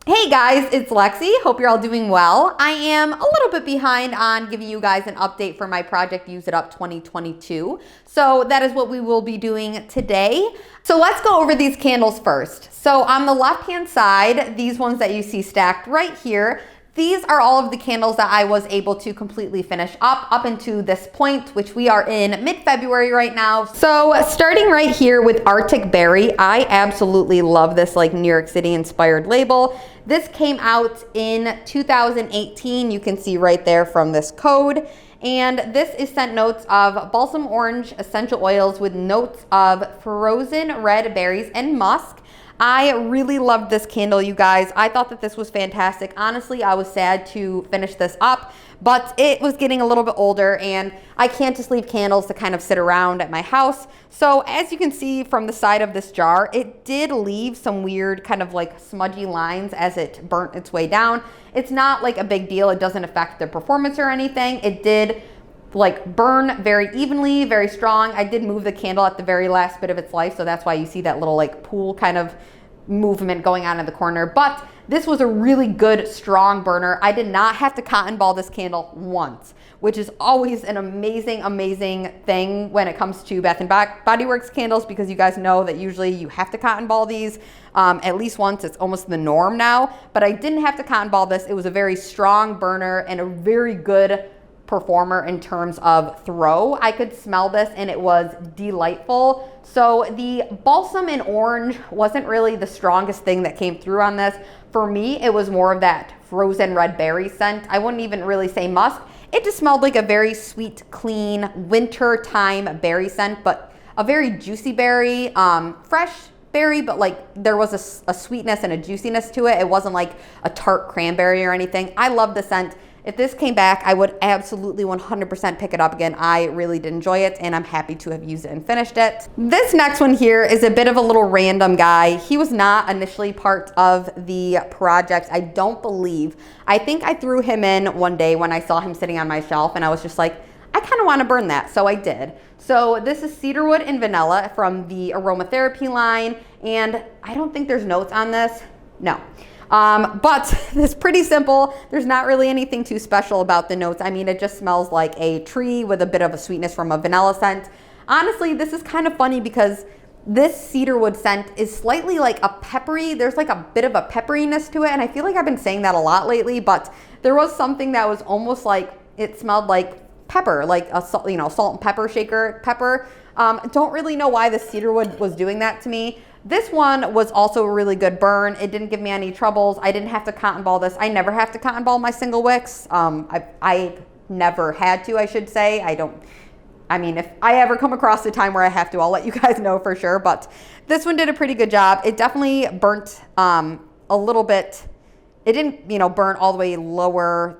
Hey guys, it's Lexi. Hope you're all doing well. I am a little bit behind on giving you guys an update for my project Use It Up 2022. So that is what we will be doing today. So let's go over these candles first. So on the left-hand side, these ones that you see stacked right here, these are all of the candles that I was able to completely finish up into this point, which we are in mid-February right now. So starting right here with Arctic Berry, I absolutely love this like New York City inspired label. This came out in 2018. You can see right there from this code. And this is scent notes of balsam orange essential oils with notes of frozen red berries and musk. I really loved this candle, you guys. I thought that this was fantastic. Honestly, I was sad to finish this up, but it was getting a little bit older and I can't just leave candles to kind of sit around at my house. So as you can see from the side of this jar, it did leave some weird kind of like smudgy lines as it burnt its way down. It's not like a big deal. It doesn't affect the performance or anything. It did like burn very evenly, very strong. I did move the candle at the very last bit of its life, so that's why you see that little like pool kind of movement going on in the corner. But this was a really good, strong burner. I did not have to cotton ball this candle once, which is always an amazing, amazing thing when it comes to Bath & Body Works candles, because you guys know that usually you have to cotton ball these at least once. It's almost the norm now, but I didn't have to cotton ball this. It was a very strong burner and a very good performer in terms of throw. I could smell this and it was delightful. So the balsam and orange wasn't really the strongest thing that came through on this. For me, it was more of that frozen red berry scent. I wouldn't even really say musk. It just smelled like a very sweet, clean winter time berry scent, but a very juicy berry, fresh berry, but like there was a sweetness and a juiciness to it. It wasn't like a tart cranberry or anything. I love the scent. If this came back, I would absolutely 100% pick it up again. I really did enjoy it and I'm happy to have used it and finished it. This next one here is a bit of a little random guy. He was not initially part of the project, I don't believe. I think I threw him in one day when I saw him sitting on my shelf and I was just like, I kind of want to burn that, so I did. So this is Cedarwood and Vanilla from the aromatherapy line, and I don't think there's notes on this, no. But it's pretty simple. There's not really anything too special about the notes. I mean, it just smells like a tree with a bit of a sweetness from a vanilla scent. Honestly, this is kind of funny because this cedarwood scent is slightly like a peppery, there's like a bit of a pepperiness to it. And I feel like I've been saying that a lot lately, but there was something that was almost like, it smelled like pepper, like a salt and pepper shaker pepper. Don't really know why the cedarwood was doing that to me. This one was also a really good burn. It didn't give me any troubles. I didn't have to cotton ball this. I never have to cotton ball my single wicks. I never had to, I should say. I mean, if I ever come across a time where I have to, I'll let you guys know for sure. But this one did a pretty good job. It definitely burnt a little bit. It didn't, burn all the way lower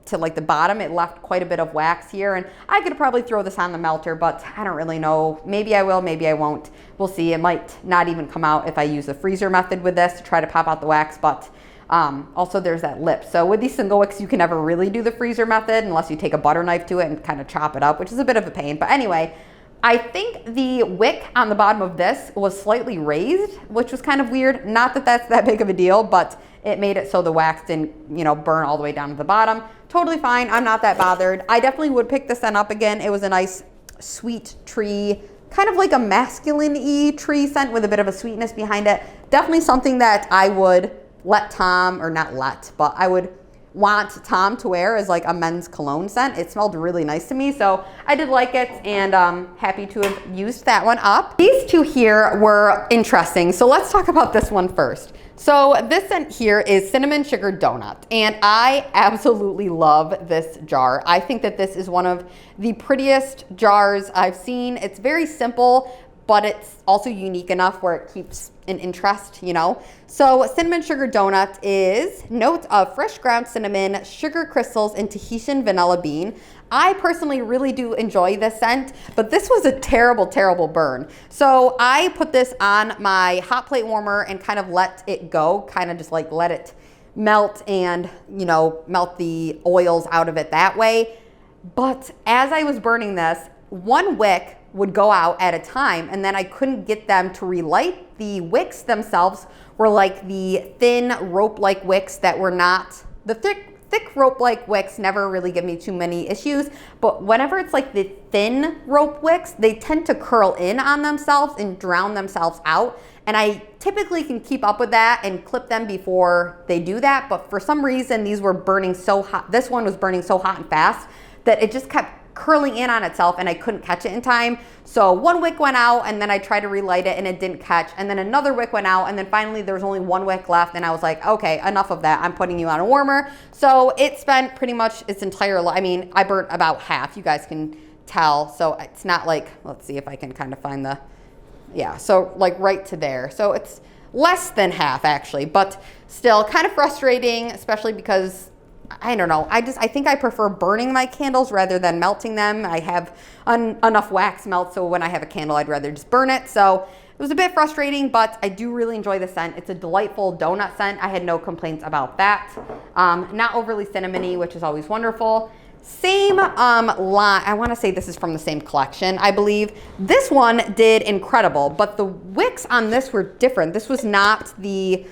to like the bottom. It left quite a bit of wax here, and I could probably throw this on the melter, but I don't really know. Maybe I will, maybe I won't. We'll see. It might not even come out if I use the freezer method with this to try to pop out the wax, but also there's that lip. So with these single wicks, you can never really do the freezer method unless you take a butter knife to it and kind of chop it up, which is a bit of a pain. But anyway, I think the wick on the bottom of this was slightly raised, which was kind of weird. Not that that's that big of a deal, but it made it so the wax didn't, burn all the way down to the bottom. Totally fine. I'm not that bothered. I definitely would pick this scent up again. It was a nice, sweet tree, kind of like a masculine-y tree scent with a bit of a sweetness behind it. Definitely something that I would let Tom, or not let, but I would want Tom to wear as like a men's cologne scent. It smelled really nice to me, so I did like it, and happy to have used that one up. These two here were interesting, so let's talk about this one first. So this scent here is Cinnamon Sugar Donut, and I absolutely love this jar. I think that this is one of the prettiest jars I've seen. It's very simple, but it's also unique enough where it keeps an interest, So Cinnamon Sugar Donut is notes of fresh ground cinnamon, sugar crystals, and Tahitian vanilla bean. I personally really do enjoy this scent, but this was a terrible, terrible burn. So I put this on my hot plate warmer and kind of let it go, kind of just like let it melt and, melt the oils out of it that way. But as I was burning this, one wick would go out at a time, and then I couldn't get them to relight. The wicks themselves were like the thin rope-like wicks that were not the thick rope-like wicks. Never really give me too many issues, but whenever it's like the thin rope wicks, they tend to curl in on themselves and drown themselves out. And I typically can keep up with that and clip them before they do that, but for some reason these were burning so hot. This one was burning so hot and fast that it just kept curling in on itself and I couldn't catch it in time. So one wick went out and then I tried to relight it and it didn't catch, and then another wick went out, and then finally there was only one wick left, and I was like, okay, enough of that. I'm putting you on a warmer. So it spent pretty much its entire life. I mean, I burnt about half, you guys can tell. So it's not like, let's see if I can kind of find the, yeah, so like right to there. So it's less than half actually, but still kind of frustrating, especially because I don't know. I think I prefer burning my candles rather than melting them. I have enough wax melt, so when I have a candle, I'd rather just burn it. So it was a bit frustrating, but I do really enjoy the scent. It's a delightful donut scent. I had no complaints about that. Not overly cinnamony, which is always wonderful. Same line. I want to say this is from the same collection, I believe. This one did incredible, but the wicks on this were different. This was not the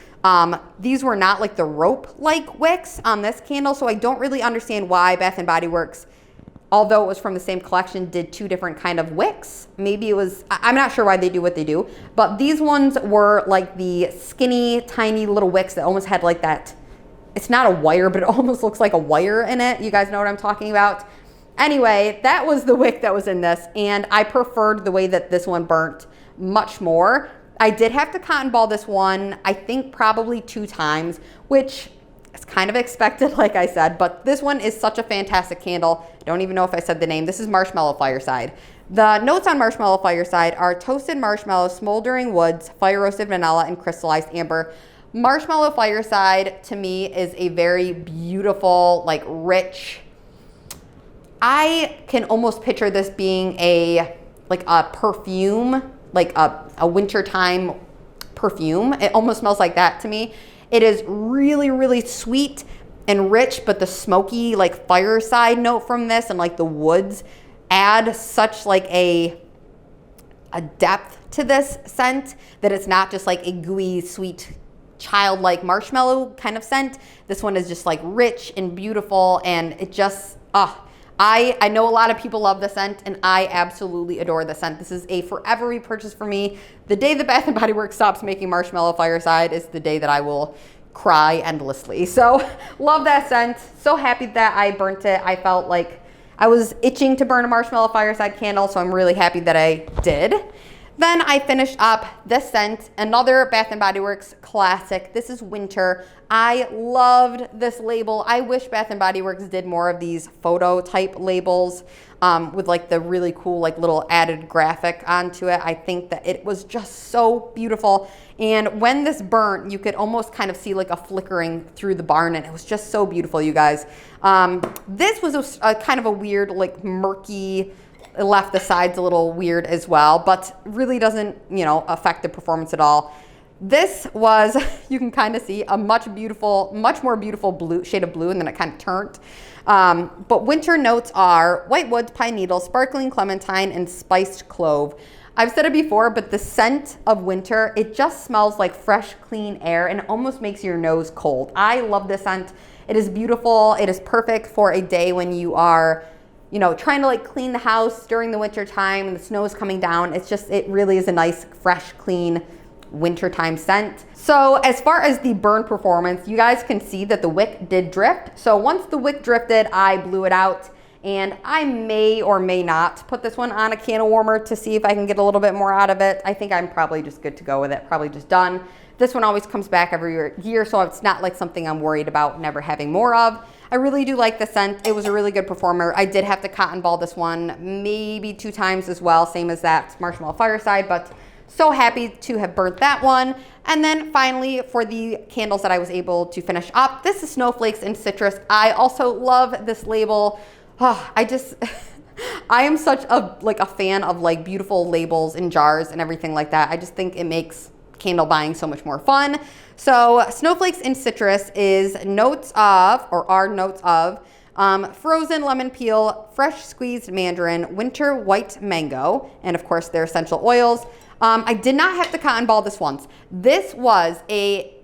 these were not like the rope-like wicks on this candle, so I don't really understand why Bath & Body Works, although it was from the same collection, did two different kind of wicks. Maybe it was, I'm not sure why they do what they do, but these ones were like the skinny, tiny little wicks that almost had like that, it's not a wire, but it almost looks like a wire in it. You guys know what I'm talking about? Anyway, that was the wick that was in this, and I preferred the way that this one burnt much more. I did have to cotton ball this one, I think probably 2 times, which is kind of expected, like I said, but this one is such a fantastic candle. I don't even know if I said the name. This is Marshmallow Fireside. The notes on Marshmallow Fireside are toasted marshmallow, smoldering woods, fire roasted vanilla, and crystallized amber. Marshmallow Fireside to me is a very beautiful, like rich, I can almost picture this being like a perfume, like a wintertime perfume. It almost smells like that to me. It is really, really sweet and rich, but the smoky like fireside note from this and like the woods add such like a depth to this scent that it's not just like a gooey, sweet, childlike marshmallow kind of scent. This one is just like rich and beautiful, and it just, I know a lot of people love the scent, and I absolutely adore the scent. This is a forever repurchase for me. The day the Bath & Body Works stops making Marshmallow Fireside is the day that I will cry endlessly. So love that scent. So happy that I burnt it. I felt like I was itching to burn a Marshmallow Fireside candle, so I'm really happy that I did. Then I finished up this scent, another Bath & Body Works classic. This is Winter. I loved this label. I wish Bath & Body Works did more of these photo type labels with like the really cool like little added graphic onto it. I think that it was just so beautiful. And when this burnt, you could almost kind of see like a flickering through the barn, and it was just so beautiful, you guys. This was a kind of a weird like murky, it left the sides a little weird as well, but really doesn't, you know, affect the performance at all. This was, you can kind of see a much more beautiful blue shade of blue, and then it kind of turned. But winter notes are white woods, pine needles, sparkling clementine, and spiced clove. I've said it before, but the scent of winter, it just smells like fresh, clean air, and it almost makes your nose cold. I love this scent. It is beautiful. It is perfect for a day when you are, you know, trying to like clean the house during the winter time and the snow is coming down. It's just, it really is a nice, fresh, clean wintertime scent. So as far as the burn performance, you guys can see that the wick did drift. So once the wick drifted, I blew it out, and I may or may not put this one on a candle warmer to see if I can get a little bit more out of it. I think I'm probably just good to go with it, probably just done. This one always comes back every year, so it's not like something I'm worried about never having more of. I really do like the scent. It was a really good performer. I did have to cotton ball this one maybe 2 times as well, same as that Marshmallow Fireside, but so happy to have burnt that one. And then finally, for the candles that I was able to finish up, this is Snowflakes and Citrus. I also love this label. Oh, I am such a fan of like beautiful labels in jars and everything like that. I just think it makes candle buying so much more fun. So Snowflakes and Citrus is notes of frozen lemon peel, fresh squeezed mandarin, winter white mango, and of course their essential oils. I did not have to cotton ball this once. This was a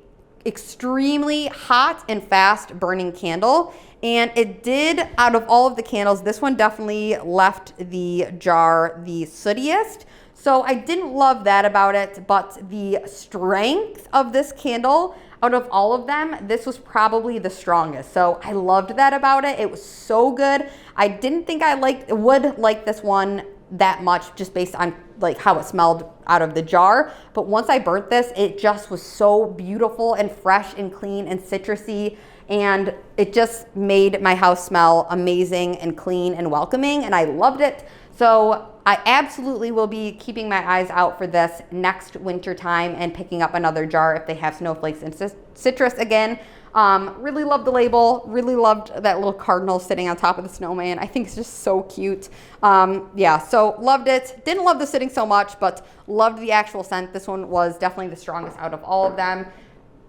extremely hot and fast burning candle, and it did, out of all of the candles, this one definitely left the jar the sootiest. So I didn't love that about it, but the strength of this candle, out of all of them, this was probably the strongest. So I loved that about it. It was so good. I didn't think I would like this one that much just based on like how it smelled out of the jar. But once I burnt this, it just was so beautiful and fresh and clean and citrusy. And it just made my house smell amazing and clean and welcoming. And I loved it. So I absolutely will be keeping my eyes out for this next winter time and picking up another jar if they have Snowflakes and Citrus again. Really loved the label, really loved that little cardinal sitting on top of the snowman. I think it's just so cute. Yeah, so loved it. Didn't love the sitting so much, but loved the actual scent. This one was definitely the strongest out of all of them.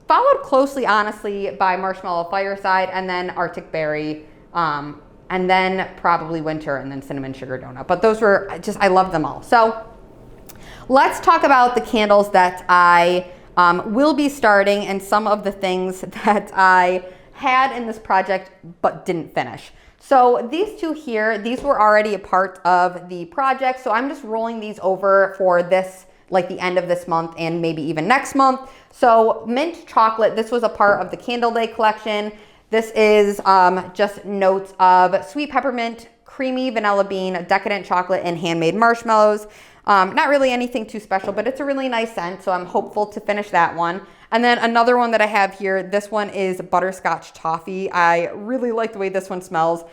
Followed closely, honestly, by Marshmallow Fireside and then Arctic Berry, and then probably Winter and then Cinnamon Sugar Donut. But those were just, I love them all. So let's talk about the candles that I will be starting and some of the things that I had in this project but didn't finish. So these two here, these were already a part of the project. So I'm just rolling these over for this, like the end of this month and maybe even next month. So mint chocolate, this was a part of the Candle Day collection. This is just notes of sweet peppermint, creamy vanilla bean, decadent chocolate, and handmade marshmallows. Not really anything too special, but it's a really nice scent, so I'm hopeful to finish that one. And then another one that I have here, this one is butterscotch toffee. I really like the way this one smells.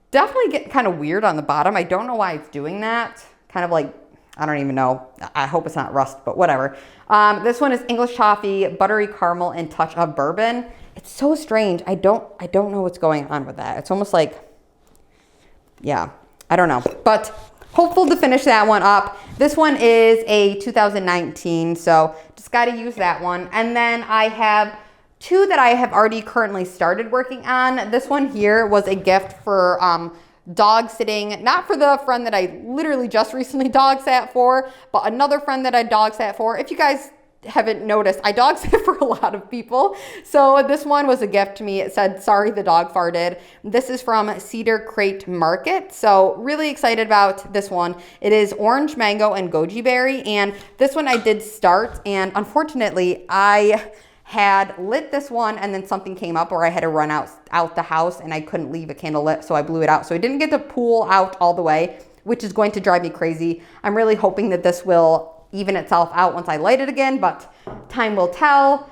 Definitely getting kind of weird on the bottom. I don't know why it's doing that. Kind of like, I don't even know. I hope it's not rust, but whatever. This one is English toffee, buttery caramel, and touch of bourbon. It's so strange. I don't know what's going on with that. It's almost like, yeah, I don't know. But hopeful to finish that one up. This one is a 2019, so just got to use that one. And then I have two that I have already currently started working on. This one here was a gift for dog sitting, not for the friend that I literally just recently dog sat for, but another friend that I dog sat for. If you guys haven't noticed, I dog sit for a lot of people. So this one was a gift to me. It said, "Sorry, the dog farted." This is from Cedar Crate Market. So really excited about this one. It is orange mango and goji berry. And this one I did start. And unfortunately, I had lit this one and then something came up where I had to run out the house and I couldn't leave a candle lit. So I blew it out. So I didn't get to pull out all the way, which is going to drive me crazy. I'm really hoping that this will even itself out once I light it again, but time will tell.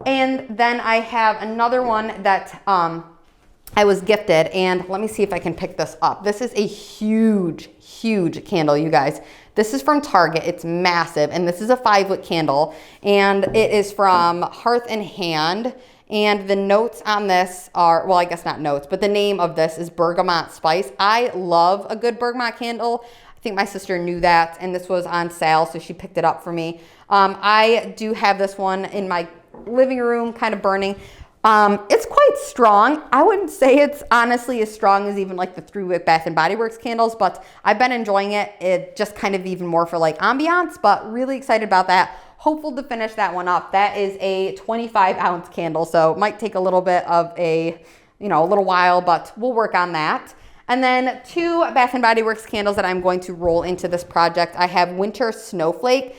And then I have another one that I was gifted, and let me see if I can pick this up. This is a huge, huge candle, you guys. This is from Target. It's massive, and this is a 5-wick candle, and it is from Hearth and Hand. And the notes on this are, well, I guess not notes, but the name of this is Bergamot Spice. I love a good bergamot candle. I think my sister knew that, and this was on sale, so she picked it up for me. I do have this one in my living room, kind of burning. It's quite strong. I wouldn't say it's honestly as strong as even like the 3-wick Bath & Body Works candles, but I've been enjoying it. It just kind of even more for like ambiance, but really excited about that. Hopeful to finish that one up. That is a 25-ounce candle, so it might take a little bit of a little while, but we'll work on that. And then 2 Bath & Body Works candles that I'm going to roll into this project. I have Winter Snowflake.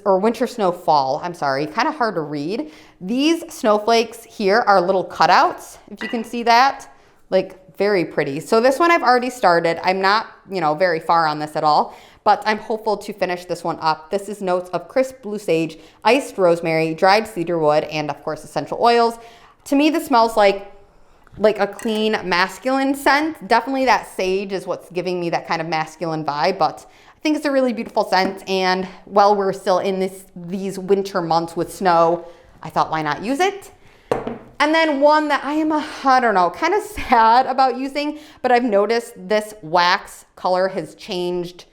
Or Winter Snowfall, I'm sorry, kind of hard to read. These snowflakes here are little cutouts, if you can see that, like very pretty. So this one I've already started. I'm not, very far on this at all, but I'm hopeful to finish this one up. This is notes of crisp blue sage, iced rosemary, dried cedarwood, and of course essential oils. To me, this smells like a clean masculine scent. Definitely that sage is what's giving me that kind of masculine vibe, but I think it's a really beautiful scent. And while we're still in these winter months with snow, I thought, why not use it? And then one that I am, kind of sad about using, but I've noticed this wax color has changed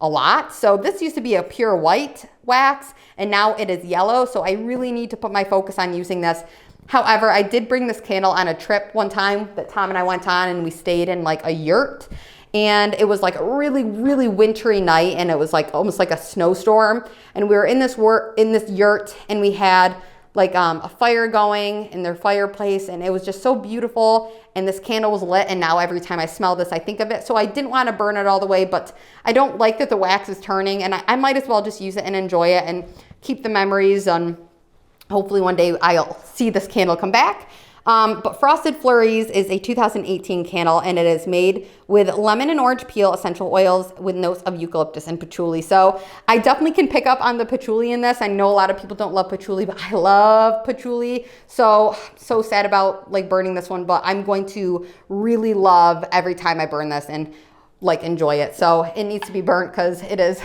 a lot. So this used to be a pure white wax, and now it is yellow. So I really need to put my focus on using this. However, I did bring this candle on a trip one time that Tom and I went on, and we stayed in like a yurt. And it was like a really, really wintry night, and it was like almost like a snowstorm. And we were in this yurt, and we had like a fire going in their fireplace, and it was just so beautiful. And this candle was lit, and now every time I smell this, I think of it. So I didn't want to burn it all the way, but I don't like that the wax is turning, and I might as well just use it and enjoy it and keep the memories. Hopefully one day I'll see this candle come back. But Frosted Flurries is a 2018 candle, and it is made with lemon and orange peel essential oils with notes of eucalyptus and patchouli. So I definitely can pick up on the patchouli in this. I know a lot of people don't love patchouli, but I love patchouli. So sad about like burning this one, but I'm going to really love every time I burn this and like enjoy it. So it needs to be burnt because it is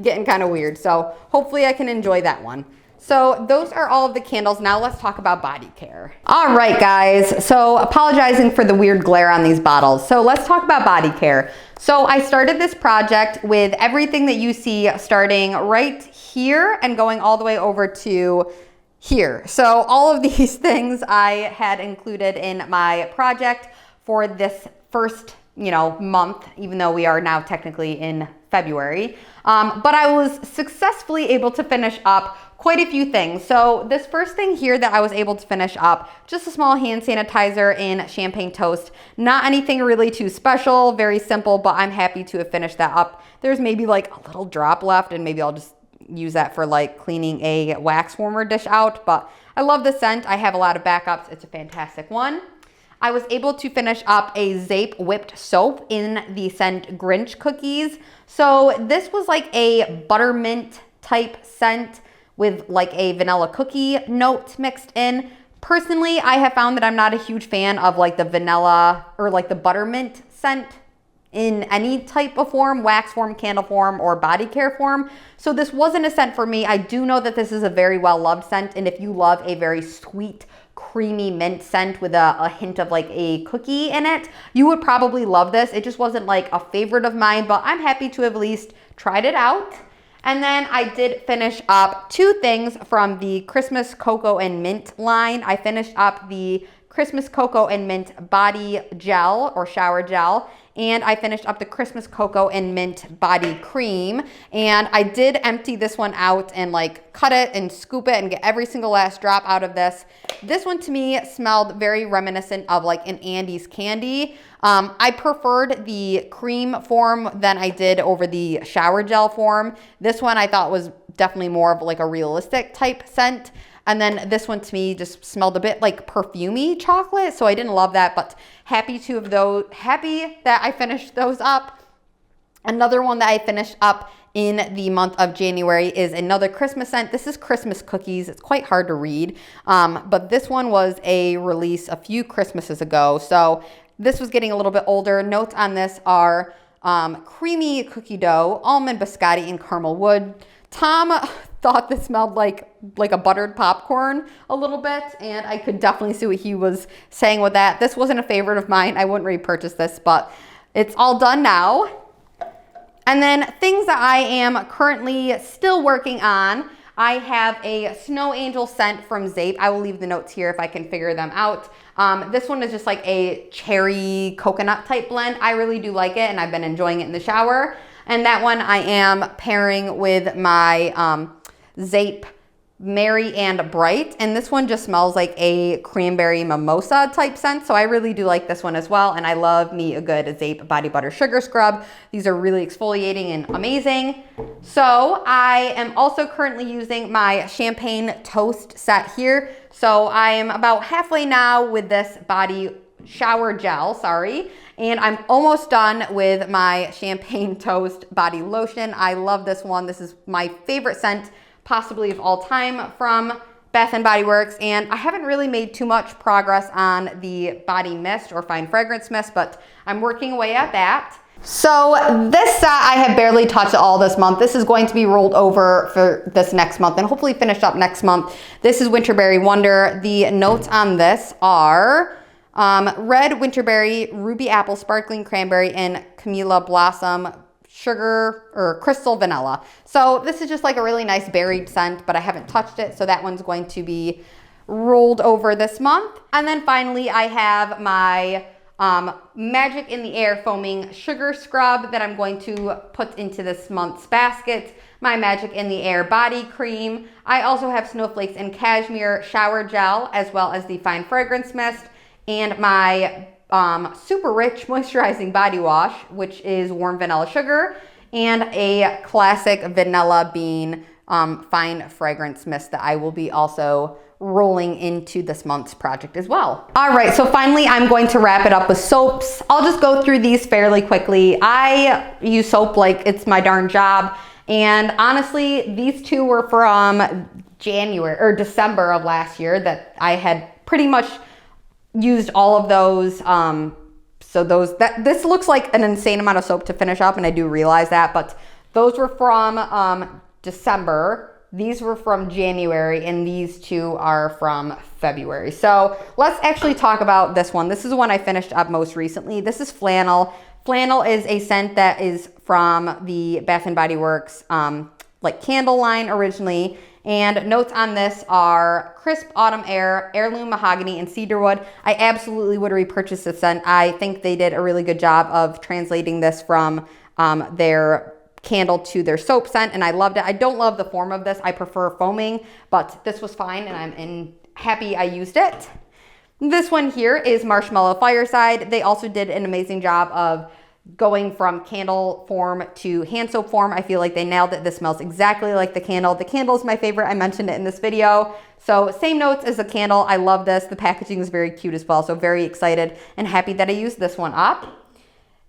getting kind of weird. So hopefully I can enjoy that one. So those are all of the candles. Now let's talk about body care. All right, guys. So apologizing for the weird glare on these bottles. So let's talk about body care. So I started this project with everything that you see starting right here and going all the way over to here. So all of these things I had included in my project for this first, month, even though we are now technically in February. But I was successfully able to finish up quite a few things. So this first thing here that I was able to finish up, just a small hand sanitizer in champagne toast. Not anything really too special, very simple, but I'm happy to have finished that up. There's maybe like a little drop left, and maybe I'll just use that for like cleaning a wax warmer dish out, but I love the scent. I have a lot of backups. It's a fantastic one. I was able to finish up a Zape whipped soap in the scent Grinch cookies. So this was like a buttermint type scent with like a vanilla cookie note mixed in. Personally, I have found that I'm not a huge fan of like the vanilla or like the buttermint scent in any type of form, wax form, candle form, or body care form. So this wasn't a scent for me. I do know that this is a very well loved scent, and if you love a very sweet, creamy mint scent with a hint of like a cookie in it, you would probably love this. It just wasn't like a favorite of mine, but I'm happy to have at least tried it out. And then I did finish up two things from the Christmas Cocoa and Mint line. I finished up the Christmas Cocoa and Mint body gel or shower gel, and I finished up the Christmas Cocoa and Mint body cream. And I did empty this one out and like cut it and scoop it and get every single last drop out of this. This one to me smelled very reminiscent of like an Andes candy. I preferred the cream form than I did over the shower gel form. This one I thought was definitely more of like a realistic type scent. And then this one to me just smelled a bit like perfumey chocolate, so I didn't love that, but happy that I finished those up. Another one that I finished up in the month of January is another Christmas scent. This is Christmas Cookies. It's quite hard to read, but this one was a release a few Christmases ago, so this was getting a little bit older. Notes on this are creamy cookie dough, almond biscotti, and caramel wood. Tom thought this smelled like a buttered popcorn a little bit, and I could definitely see what he was saying with that. This wasn't a favorite of mine. I wouldn't repurchase this, but it's all done now. And then things that I am currently still working on. I have a Snow Angel scent from Zape. I will leave the notes here if I can figure them out. This one is just like a cherry coconut type blend. I really do like it, and I've been enjoying it in the shower. And that one I am pairing with my Zape Merry and Bright. And this one just smells like a cranberry mimosa type scent. So I really do like this one as well. And I love me a good Zape Body Butter Sugar Scrub. These are really exfoliating and amazing. So I am also currently using my Champagne Toast set here. So I am about halfway now with this body shower gel, and I'm almost done with my Champagne Toast body lotion. I love this one. This is my favorite scent possibly of all time from Bath & Body Works, and I haven't really made too much progress on the body mist or fine fragrance mist, but I'm working away at that. So this set I have barely touched all this month. This is going to be rolled over for this next month and hopefully finished up next month. This is Winterberry Wonder. The notes on this are red winterberry, ruby apple, sparkling cranberry, and Camilla blossom sugar or crystal vanilla. So this is just like a really nice berried scent, but I haven't touched it. So that one's going to be rolled over this month. And then finally, I have my Magic in the Air Foaming Sugar Scrub that I'm going to put into this month's basket. My Magic in the Air Body Cream. I also have Snowflakes and Cashmere Shower Gel, as well as the Fine Fragrance Mist, and my Super Rich Moisturizing Body Wash, which is Warm Vanilla Sugar, and a classic Vanilla Bean Fine Fragrance Mist that I will be also rolling into this month's project as well. All right, so finally I'm going to wrap it up with soaps. I'll just go through these fairly quickly. I use soap like it's my darn job. And honestly, these two were from January or December of last year that I had pretty much used all of those. So this looks like an insane amount of soap to finish up, and I do realize that, but those were from December. These were from January, and these two are from February. So let's actually talk about this one. This is the one I finished up most recently. This is Flannel. Flannel is a scent that is from the Bath & Body Works like candle line originally. And notes on this are crisp autumn air, heirloom mahogany, and cedarwood. I absolutely would repurchase this scent. I think they did a really good job of translating this from their candle to their soap scent, and I loved it. I don't love the form of this. I prefer foaming, but this was fine, and I'm happy I used it. This one here is Marshmallow Fireside. They also did an amazing job of going from candle form to hand soap form. I feel like they nailed it. This smells exactly like the candle. The candle is my favorite. I mentioned it in this video. So same notes as the candle. I love this. The packaging is very cute as well. So very excited and happy that I used this one up.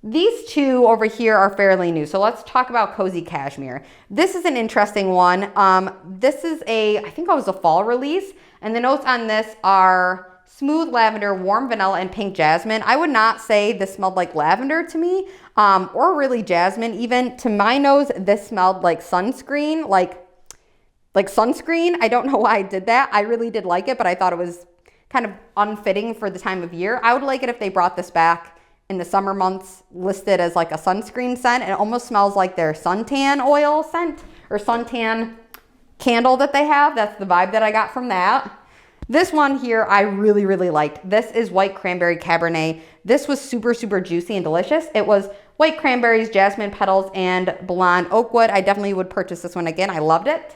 These two over here are fairly new. So let's talk about Cozy Cashmere. This is an interesting one. This is I think it was a fall release. And the notes on this are smooth lavender, warm vanilla, and pink jasmine. I would not say this smelled like lavender to me, or really jasmine even. To my nose, this smelled like sunscreen, like sunscreen. I don't know why I did that. I really did like it, but I thought it was kind of unfitting for the time of year. I would like it if they brought this back in the summer months, listed as like a sunscreen scent. It almost smells like their suntan oil scent or suntan candle that they have. That's the vibe that I got from that. This one here I really, really liked. This is White Cranberry Cabernet. This was super, super juicy and delicious. It was white cranberries, jasmine petals, and blonde oakwood. I definitely would purchase this one again. I loved it.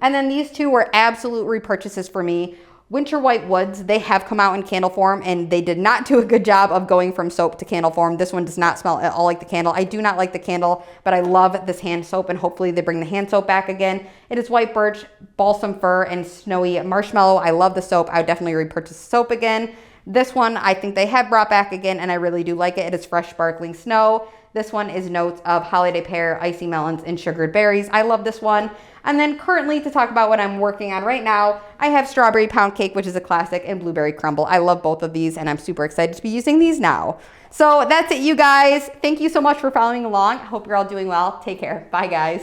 And then these two were absolute repurchases for me. Winter White Woods, they have come out in candle form, and they did not do a good job of going from soap to candle form. This one does not smell at all like the candle. I do not like the candle, but I love this hand soap, and hopefully they bring the hand soap back again. It is White Birch, Balsam Fir, and Snowy Marshmallow. I love the soap. I would definitely repurchase the soap again. This one I think they have brought back again, and I really do like it. It is Fresh Sparkling Snow. This one is notes of holiday pear, icy melons, and sugared berries. I love this one. And then currently, to talk about what I'm working on right now, I have Strawberry Pound Cake, which is a classic, and Blueberry Crumble. I love both of these, and I'm super excited to be using these now. So that's it, you guys. Thank you so much for following along. I hope you're all doing well. Take care. Bye, guys.